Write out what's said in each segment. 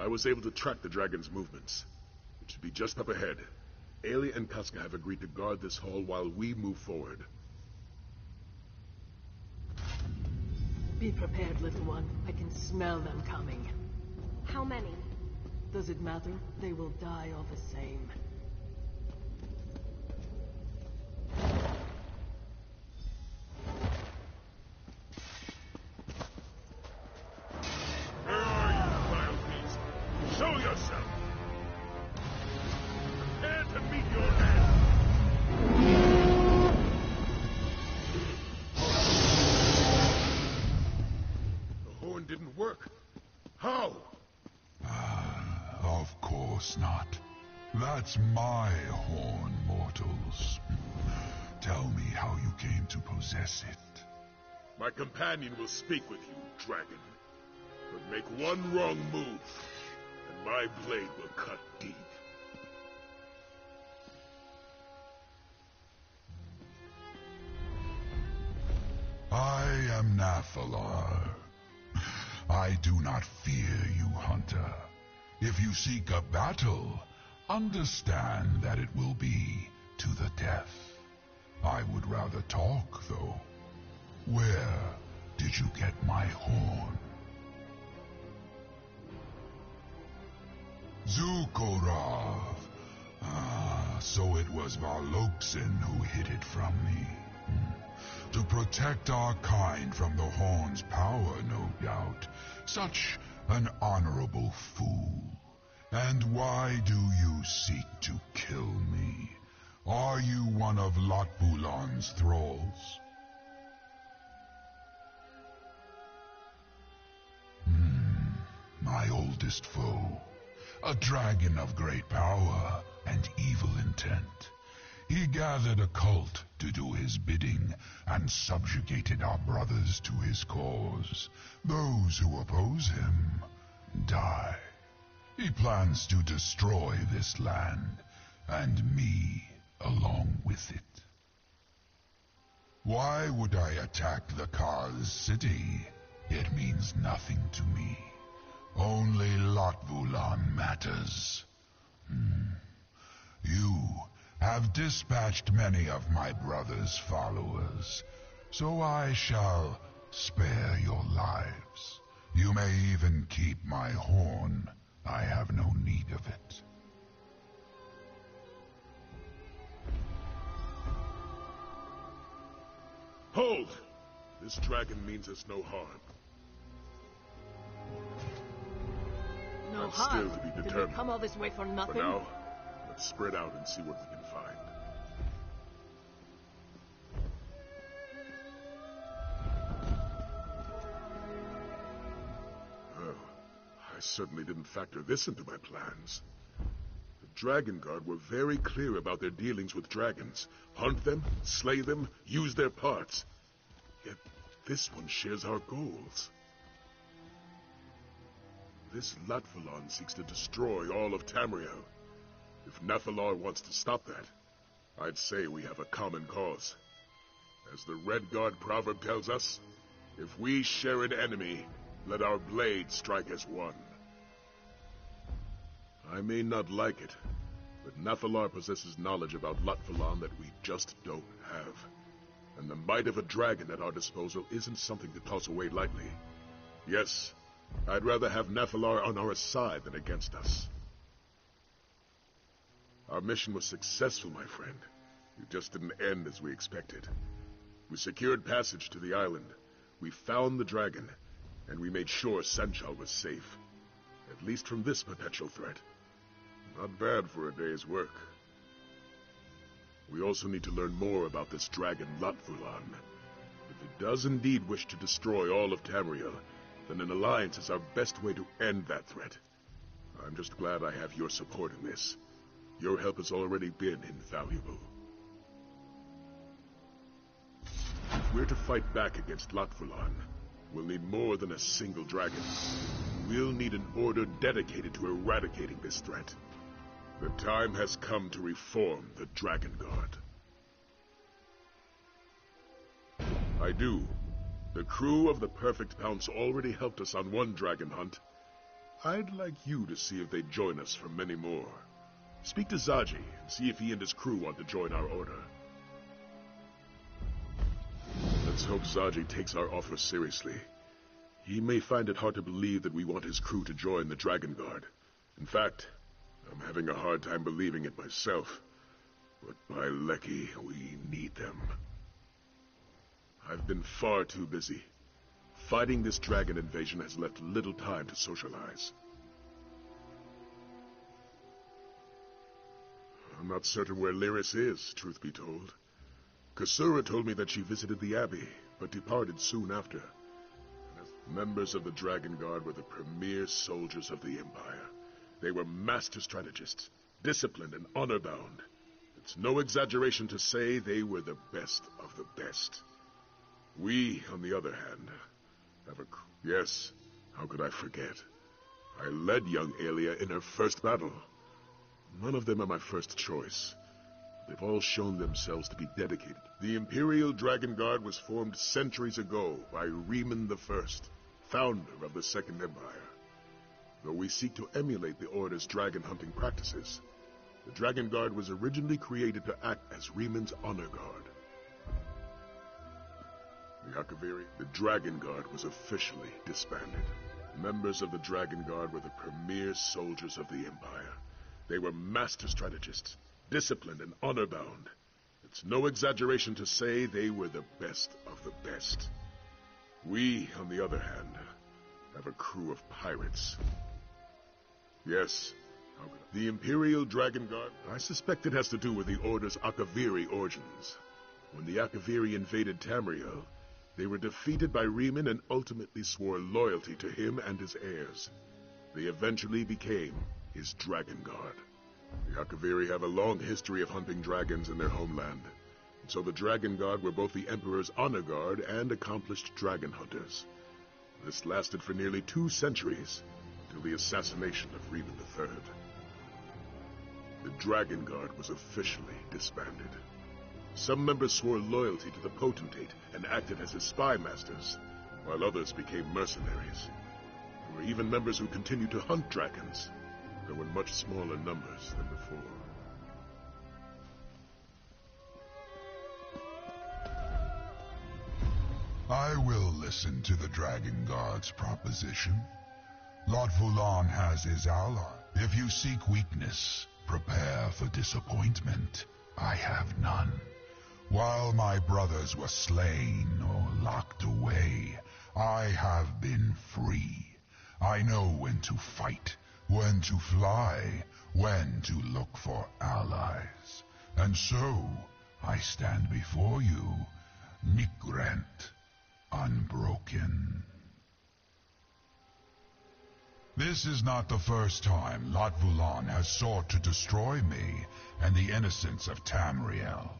I was able to track the dragon's movements. It should be just up ahead. Aelia and Casca have agreed to guard this hall while we move forward. Be prepared, little one. I can smell them coming. How many? Does it matter? They will die all the same. Where are you, wild beast? Show yourself! Prepare to meet your end! The horn didn't work. How? Of course not. That's my horn, mortals. Tell me how you came to possess it. My companion will speak with you, dragon. But make one wrong move, and my blade will cut deep. I am Nathalar. I do not fear you, hunter. If you seek a battle, understand that it will be to the death. I would rather talk, though. Where did you get my horn? Zukorav. Ah, so it was Varloksin who hid it from me. To protect our kind from the horn's power, no doubt. Such an honorable fool. And why do you seek to kill me? Are you one of Lotbulan's thralls? My oldest foe. A dragon of great power and evil intent. He gathered a cult to do his bidding and subjugated our brothers to his cause. Those who oppose him die. He plans to destroy this land, and me along with it. Why would I attack the Kaz city? It means nothing to me. Only Lotbulan matters. You have dispatched many of my brother's followers, so I shall spare your lives. You may even keep my horn. I have no need of it. Hold! This dragon means us no harm. No And harm. still to be Did we determined. come all this way for nothing? For now, let's spread out and see what we can find. Oh, I certainly didn't factor this into my plans. The Dragon Guard were very clear about their dealings with dragons. Hunt them, slay them, use their parts. Yet this one shares our goals. This Latvalon seeks to destroy all of Tamriel. If Nathalar wants to stop that, I'd say we have a common cause. As the Red Guard proverb tells us, if we share an enemy, let our blades strike as one. I may not like it, but Nathalar possesses knowledge about Latvalon that we just don't have. And the might of a dragon at our disposal isn't something to toss away lightly. Yes, I'd rather have Nathalar on our side than against us. Our mission was successful, my friend. It just didn't end as we expected. We secured passage to the island. We found the dragon, and we made sure Sanchal was safe. At least from this potential threat. Not bad for a day's work. We also need to learn more about this dragon Latvulan. If it does indeed wish to destroy all of Tamriel, then an alliance is our best way to end that threat. I'm just glad I have your support in this. Your help has already been invaluable. If we're to fight back against Latvulan, we'll need more than a single dragon. We'll need an order dedicated to eradicating this threat. The time has come to reform the Dragon Guard. I do. The crew of the Perfect Pounce already helped us on one dragon hunt. I'd like you to see if they join us for many more. Speak to Zaji and see if he and his crew want to join our order. Let's hope Zaji takes our offer seriously. He may find it hard to believe that we want his crew to join the Dragon Guard. In fact, I'm having a hard time believing it myself. But by Lecky, we need them. I've been far too busy. Fighting this dragon invasion has left little time to socialize. I'm not certain where Lyris is, truth be told. Kasura told me that she visited the Abbey, but departed soon after. Members of the Dragon Guard were the premier soldiers of the Empire. They were master strategists, disciplined and honor-bound. It's no exaggeration to say they were the best of the best. We, on the other hand, have a... Yes, how could I forget? I led young Aelia in her first battle. None of them are my first choice. They've all shown themselves to be dedicated. The Imperial Dragon Guard was formed centuries ago by Riemann I, founder of the Second Empire. Though we seek to emulate the Order's dragon hunting practices, the Dragon Guard was originally created to act as Riemann's honor guard. The Akaviri, the Dragon Guard was officially disbanded. Members of the Dragon Guard were the premier soldiers of the Empire. They were master strategists, disciplined and honor-bound. It's no exaggeration to say they were the best of the best. We, on the other hand, have a crew of pirates. Yes, the Imperial Dragon Guard. I suspect it has to do with the Order's Akaviri origins. When the Akaviri invaded Tamriel, they were defeated by Riemann and ultimately swore loyalty to him and his heirs. They eventually became his Dragon Guard. The Akaviri have a long history of hunting dragons in their homeland, and so the Dragon Guard were both the Emperor's honor guard and accomplished dragon hunters. This lasted for nearly 2 centuries, until the assassination of Riemann III. The Dragon Guard was officially disbanded. Some members swore loyalty to the potentate and acted as his spy masters, while others became mercenaries. There were even members who continued to hunt dragons, though in much smaller numbers than before. I will listen to the Dragon Guard's proposition. Lord Fulan has his ally. If you seek weakness, prepare for disappointment. I have none. While my brothers were slain or locked away, I have been free. I know when to fight, when to fly, when to look for allies. And so, I stand before you, Nigrent, unbroken. This is not the first time Lot Vulan has sought to destroy me and the innocents of Tamriel.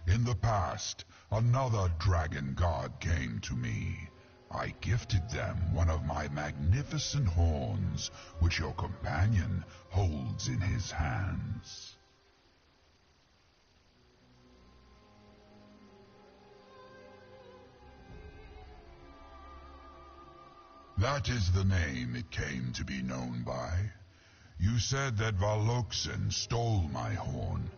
In the past, another dragon god came to me. I gifted them one of my magnificent horns, which your companion holds in his hands. That is the name it came to be known by. You said that Valokson stole my horn.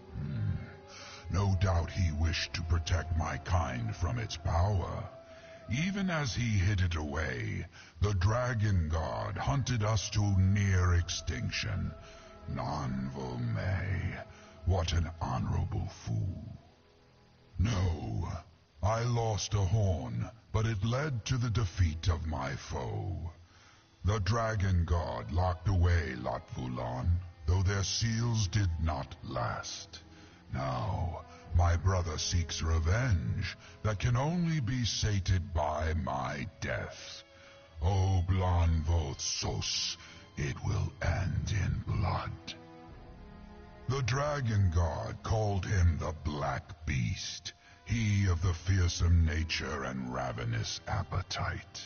No doubt he wished to protect my kind from its power. Even as he hid it away, the Dragon God hunted us to near extinction. Nanvolme, what an honorable fool. No, I lost a horn, but it led to the defeat of my foe. The Dragon God locked away Lot Vulan, though their seals did not last. Now, my brother seeks revenge that can only be sated by my death. O Blanvoth Sos, it will end in blood. The Dragon God called him the Black Beast, he of the fearsome nature and ravenous appetite.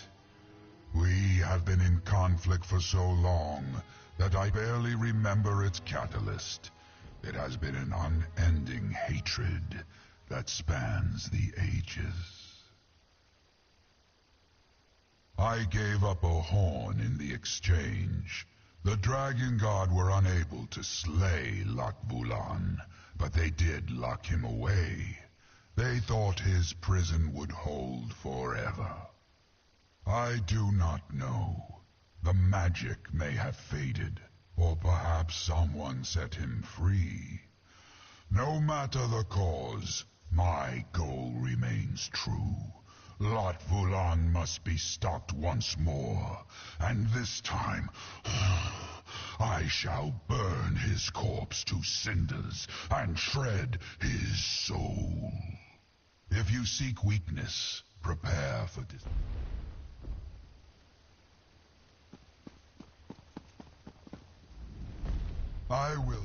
We have been in conflict for so long that I barely remember its catalyst. It has been an unending hatred that spans the ages. I gave up a horn in the exchange, The Dragon God were unable to slay Lat-Vulan, but they did lock him away. They thought his prison would hold forever. I do not know. The magic may have faded, or perhaps someone set him free. No matter the cause, my goal remains true. Lat-Vulan must be stopped once more, and this time I shall burn his corpse to cinders and shred his soul. If you seek weakness, prepare for this. I will.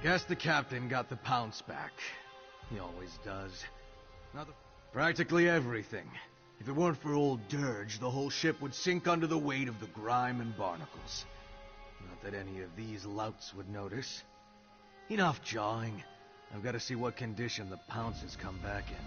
Guess the captain got the pounce back. He always does. Practically everything. If it weren't for old Dirge, the whole ship would sink under the weight of the grime and barnacles. Not that any of these louts would notice. Enough jawing. I've got to see what condition the pounces come back in.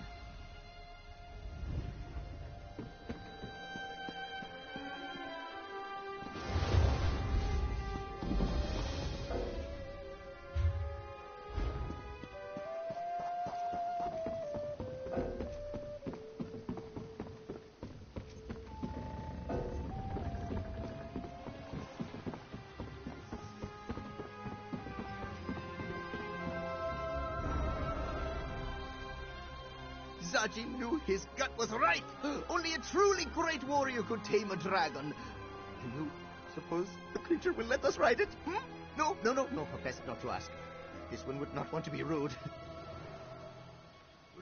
Zaji knew his gut was right. Only a truly great warrior could tame a dragon. Do you suppose the creature will let us ride it? No, Professor, not to ask. This one would not want to be rude.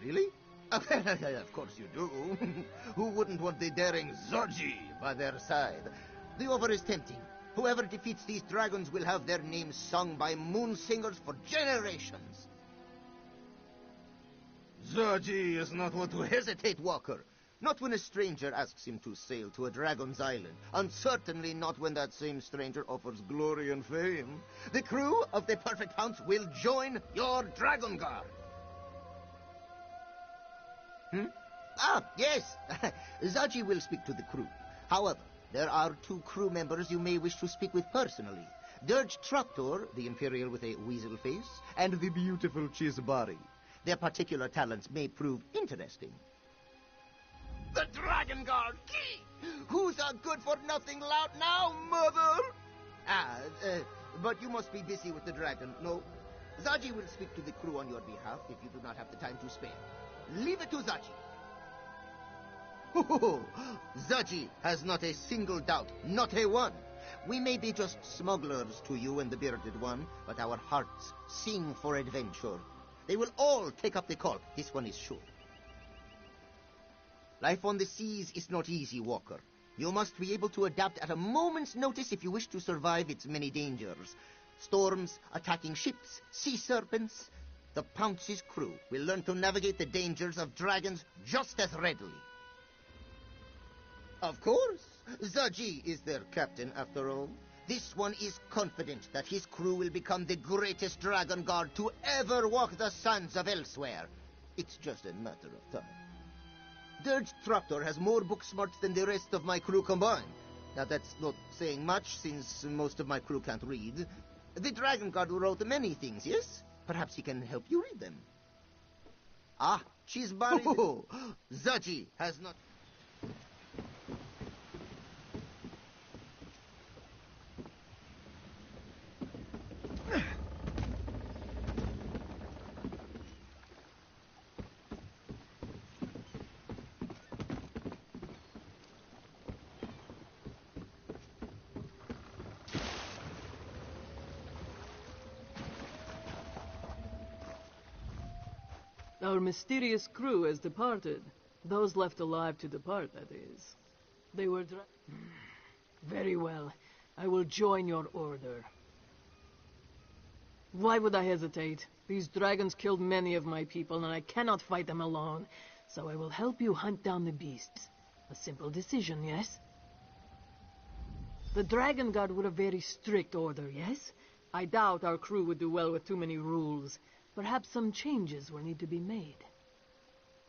Really? Of course you do. Who wouldn't want the daring Zaji by their side? The offer is tempting. Whoever defeats these dragons will have their names sung by moon singers for generations. Zaji is not one to hesitate, Walker. Not when a stranger asks him to sail to a dragon's island, and certainly not when that same stranger offers glory and fame. The crew of the Perfect Pounce will join your Dragon Guard. Ah, yes. Zaji will speak to the crew. However, There are 2 crew members you may wish to speak with personally. Dirge Traptor, the Imperial with a weasel face, and the beautiful Chisbari. Their particular talents may prove interesting. The Dragon Guard key! Who's a good-for-nothing lout now, mother? But you must be busy with the dragon, no? Zaji will speak to the crew on your behalf if you do not have the time to spare. Leave it to Zaji. Zaji has not a single doubt, not a one. We may be just smugglers to you and the Bearded One, but our hearts sing for adventure. They will all take up the call, this one is sure. Life on the seas is not easy, Walker. You must be able to adapt at a moment's notice if you wish to survive its many dangers. Storms, attacking ships, sea serpents. The Pounce's crew will learn to navigate the dangers of dragons just as readily. Of course, Zaji is their captain after all. This one is confident that his crew will become the greatest dragon guard to ever walk the sands of elsewhere. It's just a matter of time. Dirge Traptor has more book smarts than the rest of my crew combined. Now that's not saying much, since most of my crew can't read. The Dragon Guard wrote many things, yes? Perhaps he can help you read them. Ah, she's buried. Zaji has not... Our mysterious crew has departed. Those left alive to depart, that is. They were Very well. I will join your order. Why would I hesitate? These dragons killed many of my people, and I cannot fight them alone. So I will help you hunt down the beasts. A simple decision, yes? The Dragon Guard were a very strict order, yes? I doubt our crew would do well with too many rules. Perhaps some changes will need to be made.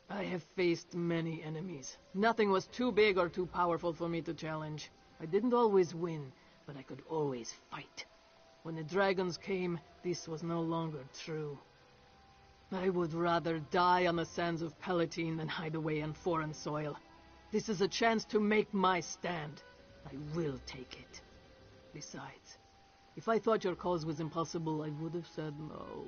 I have faced many enemies. Nothing was too big or too powerful for me to challenge. I didn't always win, but I could always fight. When the dragons came, this was no longer true. I would rather die on the sands of Palatine than hide away on foreign soil. This is a chance to make my stand. I will take it. Besides, if I thought your cause was impossible, I would have said no.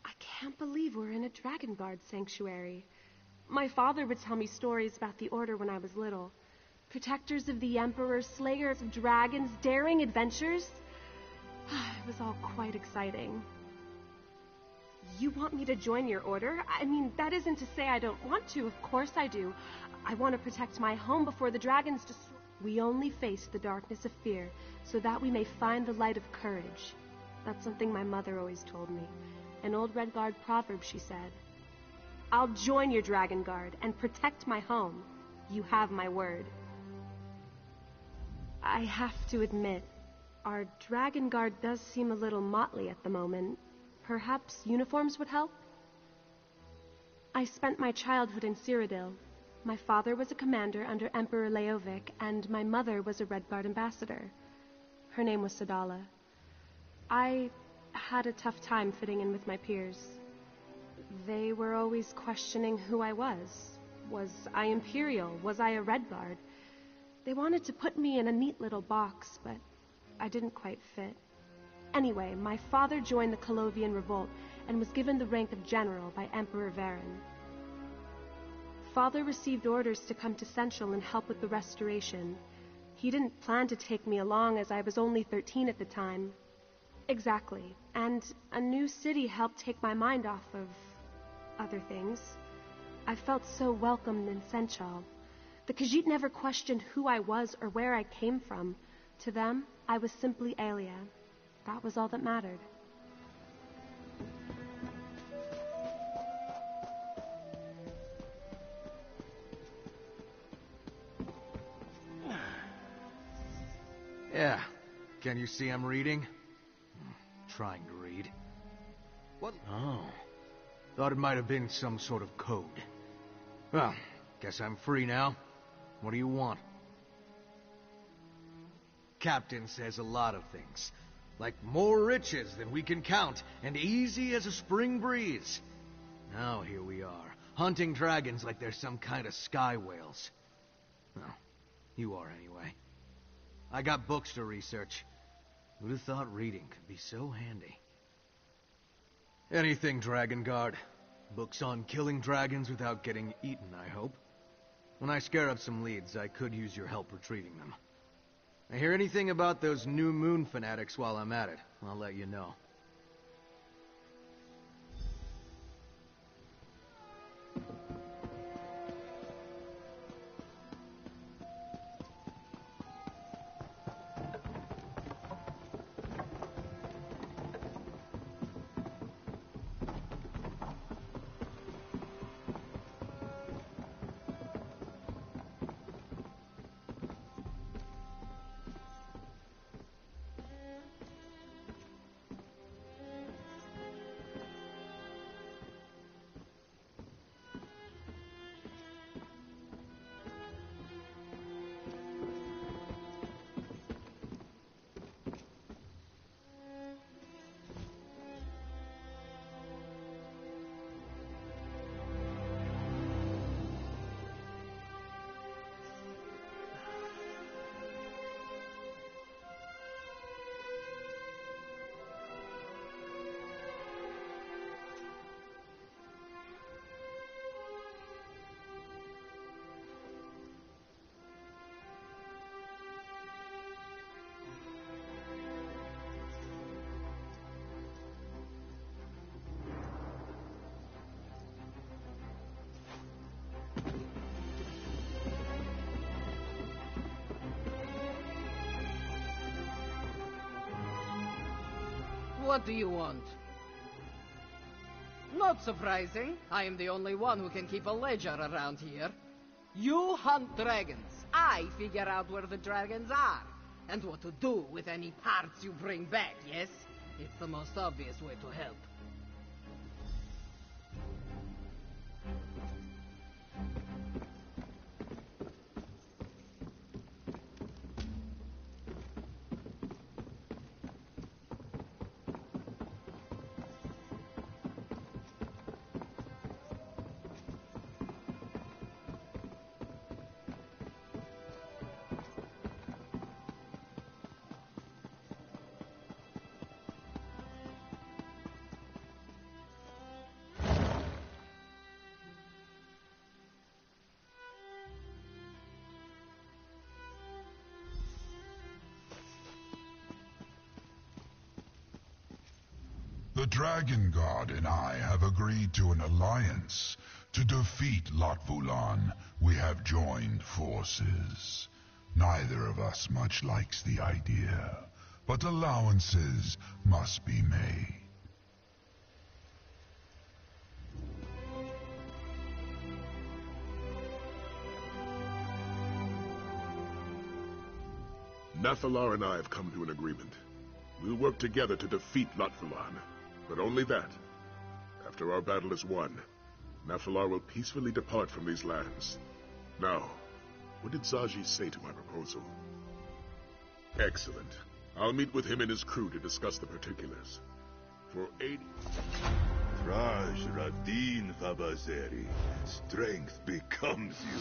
I can't believe we're in a Dragon Guard sanctuary. My father would tell me stories about the Order when I was little. Protectors of the Emperor, slayers of dragons, daring adventures. It was all quite exciting. You want me to join your order? I mean, that isn't to say I don't want to. Of course I do. I want to protect my home before the dragons destroy. We only face the darkness of fear so that we may find the light of courage. That's something my mother always told me. An old Red Guard proverb, she said. I'll join your Dragon Guard and protect my home. You have my word. I have to admit, our Dragon Guard does seem a little motley at the moment. Perhaps uniforms would help? I spent my childhood in Cyrodiil. My father was a commander under Emperor Leovic, and my mother was a Red Guard ambassador. Her name was Sadala. I had a tough time fitting in with my peers. They were always questioning who I was. Was I Imperial? Was I a Red Guard? They wanted to put me in a neat little box, but I didn't quite fit. Anyway, my father joined the Colovian Revolt and was given the rank of general by Emperor Varen. Father received orders to come to Central and help with the restoration. He didn't plan to take me along as I was only 13 at the time. Exactly. And a new city helped take my mind off of other things. I felt so welcomed in Senchal. The Khajiit never questioned who I was or where I came from. To them, I was simply Aelia. That was all that mattered. Yeah. Can you see I'm reading? Trying to read. What? Oh. Thought it might have been some sort of code. Well, guess I'm free now. What do you want? Captain says a lot of things. Like more riches than we can count, and easy as a spring breeze. Now here we are, hunting dragons like they're some kind of sky whales. Well, you are anyway. I got books to research. Who'd have thought reading could be so handy? Anything, Dragon Guard. Books on killing dragons without getting eaten, I hope. When I scare up some leads, I could use your help retrieving them. I hear anything about those New Moon fanatics while I'm at it, I'll let you know. What do you want? Not surprising. I am the only one who can keep a ledger around here. You hunt dragons. I figure out where the dragons are. And what to do with any parts you bring back, yes? It's the most obvious way to help. The Dragon God and I have agreed to an alliance. To defeat Lotvulan, we have joined forces. Neither of us much likes the idea, but allowances must be made. Nathalar and I have come to an agreement. We'll work together to defeat Lotvulan. But only that. After our battle is won, Nathalar will peacefully depart from these lands. Now, what did Zaji say to my proposal? Excellent. I'll meet with him and his crew to discuss the particulars. For 80... Raj Radin Vabazeri, strength becomes you.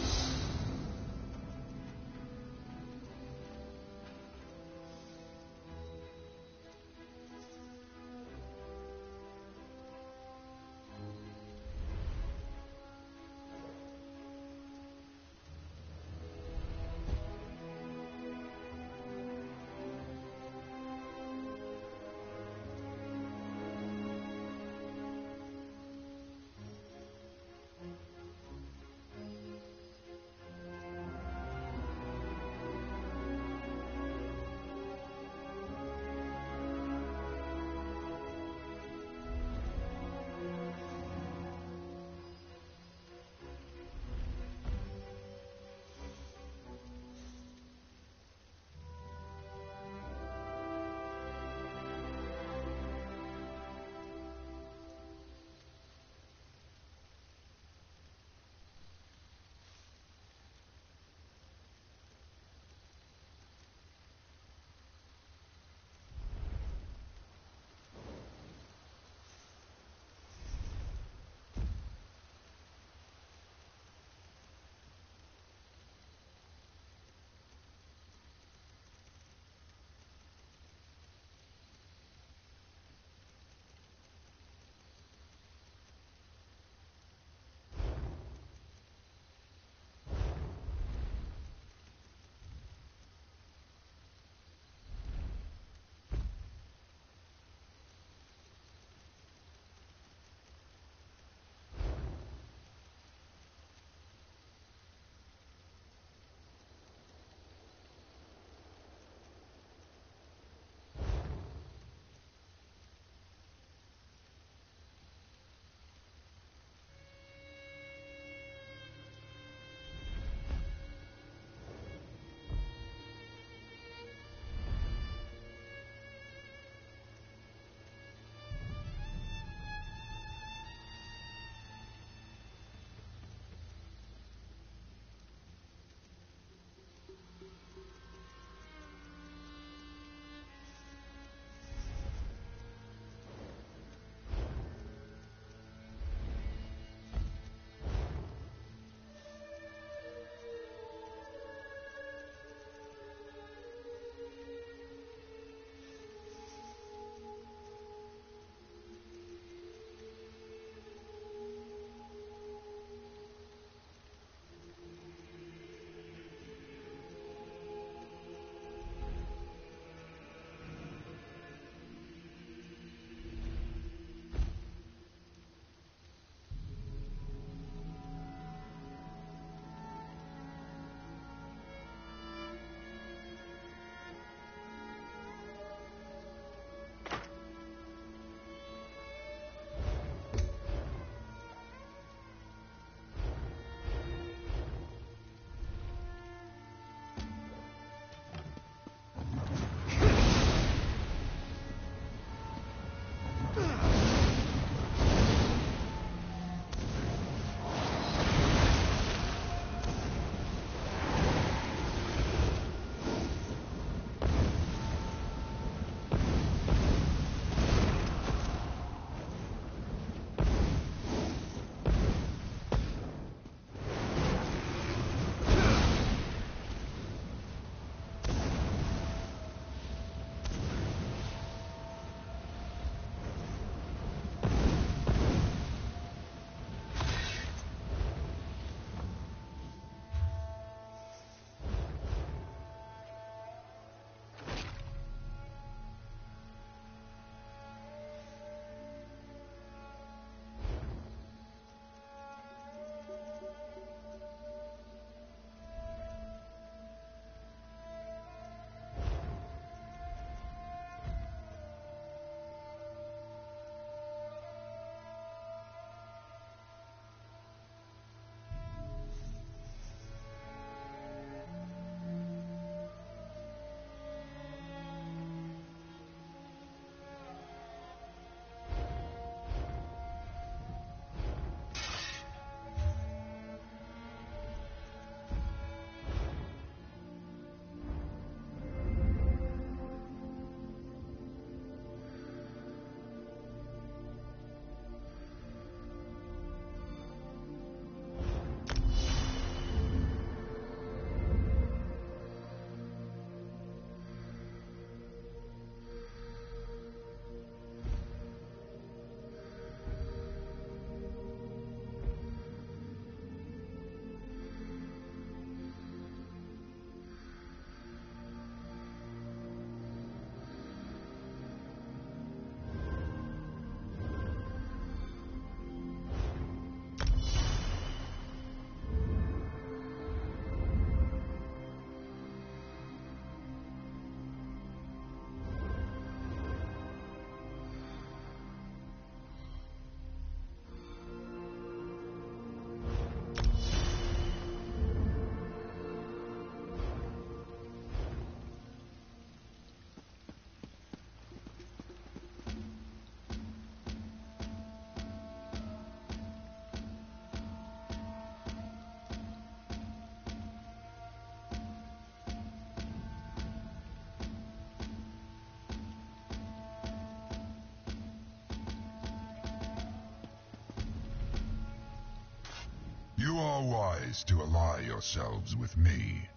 You are wise to ally yourselves with me.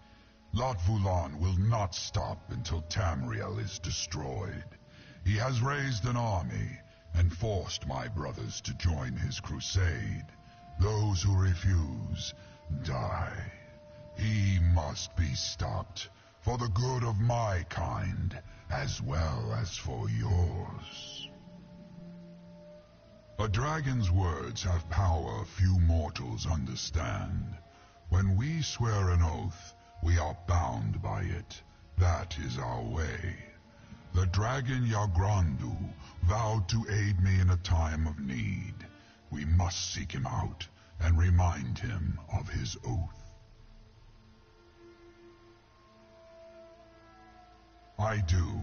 Lot Vulan will not stop until Tamriel is destroyed. He has raised an army and forced my brothers to join his crusade. Those who refuse die. He must be stopped for the good of my kind as well as for yours. A dragon's words have power few mortals understand. When we swear an oath, we are bound by it. That is our way. The dragon Yagrandu vowed to aid me in a time of need. We must seek him out and remind him of his oath. I do,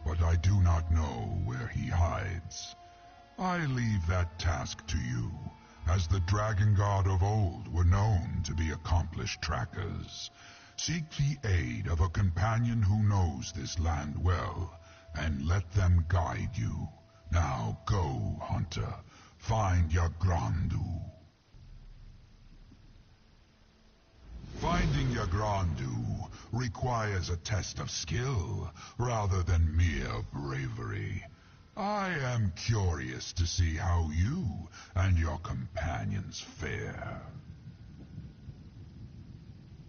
but I do not know where he hides. I leave that task to you, as the Dragon God of old were known to be accomplished trackers. Seek the aid of a companion who knows this land well, and let them guide you. Now go, hunter. Find Yagrandu. Finding Yagrandu requires a test of skill, rather than mere bravery. I am curious to see how you and your companions fare.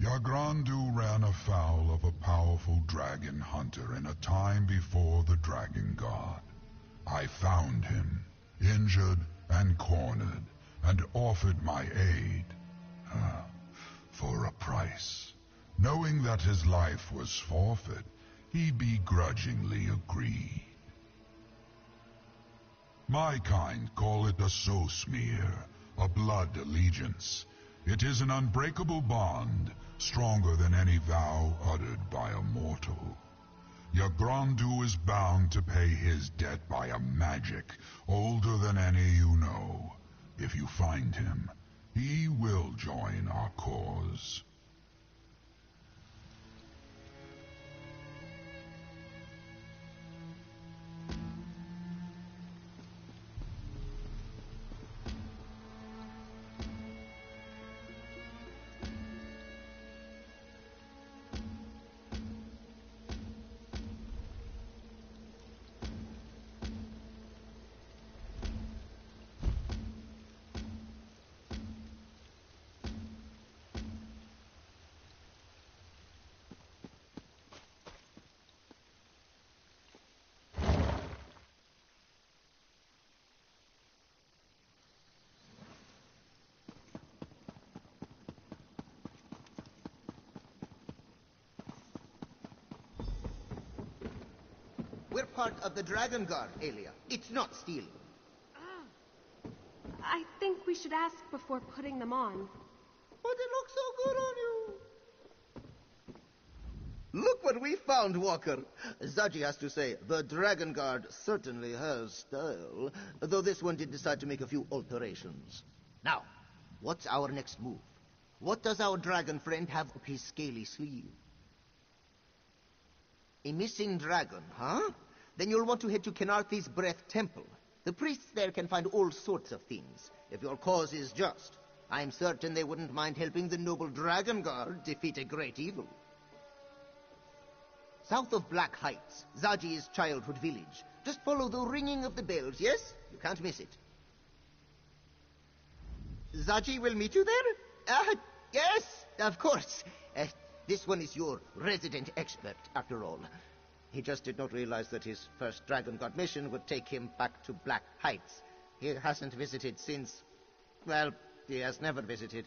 Yagrandu ran afoul of a powerful dragon hunter in a time before the Dragon God. I found him, injured and cornered, and offered my aid. For a price. Knowing that his life was forfeit, he begrudgingly agreed. My kind call it a soul smear, a blood allegiance. It is an unbreakable bond, stronger than any vow uttered by a mortal. Yagrandu is bound to pay his debt by a magic older than any you know. If you find him, he will join our cause. We're part of the Dragon Guard, Aelia. It's not stealing. I think we should ask before putting them on. But it looks so good on you. Look what we found, Walker. Zaji has to say, the Dragon Guard certainly has style, though this one did decide to make a few alterations. Now, what's our next move? What does our dragon friend have up his scaly sleeve? A missing dragon, huh? Then you'll want to head to Kenarthi's Breath Temple. The priests there can find all sorts of things, if your cause is just. I'm certain they wouldn't mind helping the noble Dragon Guard defeat a great evil. South of Black Heights, Zaji's childhood village. Just follow the ringing of the bells, yes? You can't miss it. Zaji will meet you there? Yes, of course. This one is your resident expert, after all. He just did not realize that his first Dragon God mission would take him back to Black Heights. He hasn't visited since... well, he has never visited.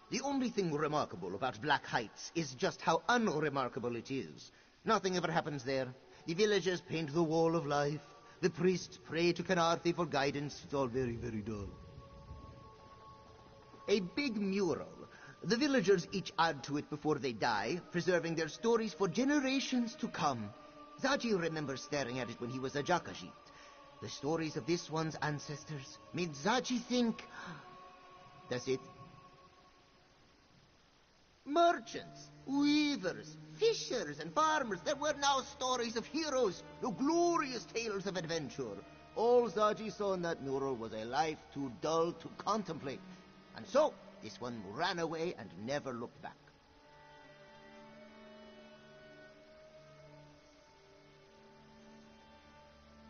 The only thing remarkable about Black Heights is just how unremarkable it is. Nothing ever happens there. The villagers paint the wall of life. The priests pray to Kenarthi for guidance. It's all very, very dull. A big mural. The villagers each add to it before they die, preserving their stories for generations to come. Zaji remembers staring at it when he was a Jakajit. The stories of this one's ancestors made Zaji think... That's it. Merchants, weavers, fishers, and farmers. There were now stories of heroes, no glorious tales of adventure. All Zaji saw in that mural was a life too dull to contemplate. And so, this one ran away and never looked back.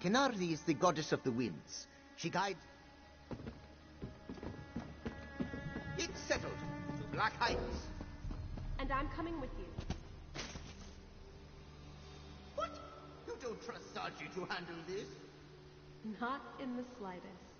Kenardi is the goddess of the winds. She guides... It's settled. To Black Heights. And I'm coming with you. What? You don't trust Sargi to handle this? Not in the slightest.